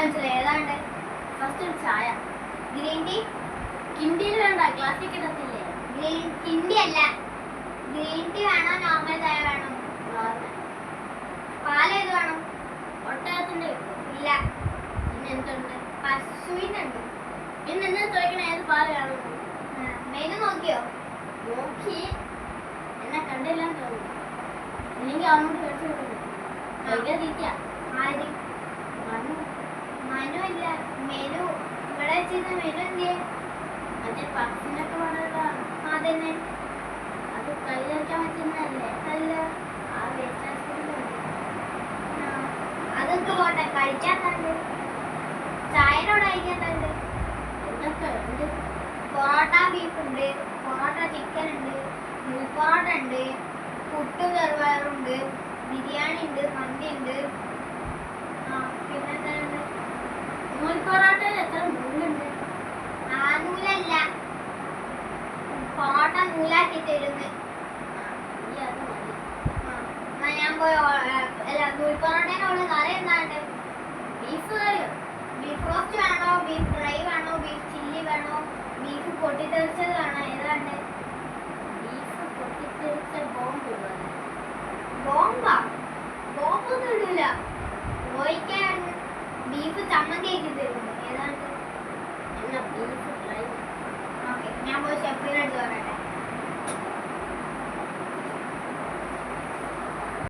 മനസ്സിലായി. ഏതാണ്ട് ഫസ്റ്റ് ഒരു ചായ. Green tea. കിണ്ടിയിൽ വേണ്ട, ക്ലാസ്സിൽ ഇടത്തില്ലേ? കിണ്ടി അല്ല. ഗ്രീൻ ടീ വേണോ നോർമൽ ചായ വേണോ? പാല് ഏത് വേണം? ഒട്ടകത്തിന്റെ ഇല്ല. പിന്നെ എന്തുണ്ട്? പശുവിനുണ്ട്. പിന്നെ എന്താ ചോദിക്കണേ, ഏത് പാല് വേണം? മെനു നോക്കിയോ? നോക്കി. എന്നെ കണ്ടില്ലാന്ന് തോന്നുന്നു. ഇല്ലെങ്കിൽ അവനോട് മേടിച്ചു കൊടുക്കുന്നു. ഭയങ്കര തീറ്റയാ. ആര്? മനു ഇല്ല. മെനു ഇവിടെ വെച്ചിരുന്ന മെനു എന്തിയെ? മറ്റേ പഫിനൊക്കെ പറഞ്ഞതാണ്. അതന്നെ. അത് കൈ വയ്ക്കാൻ പറ്റുന്നതല്ലേ? അല്ല. ആ വേസ്റ്റ് അതൊക്കെ പോട്ടെ. കഴിക്കാത്തണ്ട്. ചായനോട് കഴിക്കാത്തണ്ട്. ഇതൊക്കെ ഉണ്ട്. പൊറോട്ട ബീഫ് ഉണ്ട്, പൊറോട്ട ചിക്കൻ ഉണ്ട്, മിൽക്ക് പൊറോട്ട ഉണ്ട്, പുട്ടും ചെറുപയറുണ്ട്, ബിരിയാണി ഉണ്ട്, മന്തി ഉണ്ട്. പിന്നെന്താ ഉണ്ട്? നൂൽ പൊറോട്ടയിൽ എത്ര നൂലുണ്ട്? ആ നൂലല്ല, പൊറോട്ട നൂലാക്കി തരുന്നു. അത് മതി. എന്നാ ഞാൻ പോയി അല്ല, നൂൽ പൊറോട്ടേനോട് കറി എന്താണ്ട്? ബീഫ് കറിയോ? ബീഫ് റോസ്റ്റ് വേണോ, ബീഫ് ഫ്രൈ വേണോ?